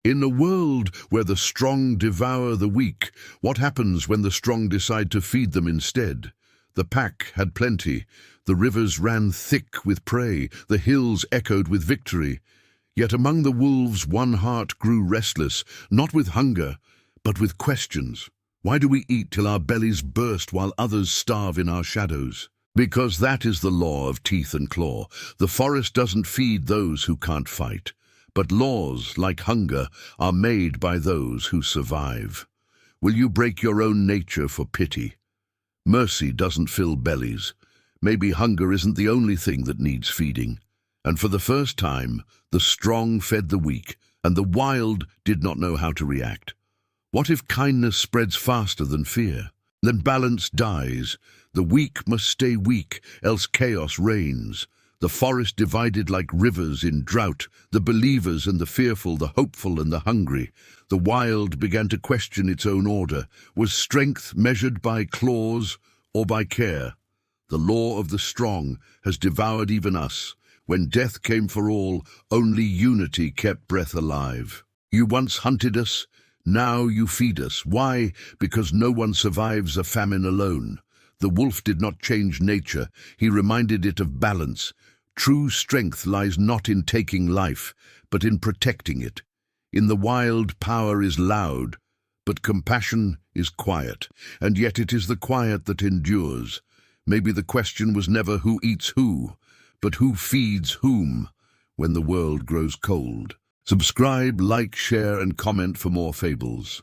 In a world where the strong devour the weak, what happens when the strong decide to feed them instead? The pack had plenty, the rivers ran thick with prey, the hills echoed with victory. Yet among the wolves one heart grew restless, not with hunger, but with questions. Why do we eat till our bellies burst while others starve in our shadows? Because that is the law of teeth and claw. The forest doesn't feed those who can't fight. But laws, like hunger, are made by those who survive. Will you break your own nature for pity? Mercy doesn't fill bellies. Maybe hunger isn't the only thing that needs feeding. And for the first time, the strong fed the weak, and the wild did not know how to react. What if kindness spreads faster than fear? Then balance dies. The weak must stay weak, else chaos reigns. The forest divided like rivers in drought, the believers and the fearful, the hopeful and the hungry. The wild began to question its own order. Was strength measured by claws or by care? The law of the strong has devoured even us. When death came for all, only unity kept breath alive. You once hunted us, now you feed us. Why? Because no one survives a famine alone. The wolf did not change nature, he reminded it of balance. True strength lies not in taking life, but in protecting it. In the wild, power is loud, but compassion is quiet, and yet it is the quiet that endures. Maybe the question was never who eats who, but who feeds whom when the world grows cold. Subscribe, like, share, and comment for more fables.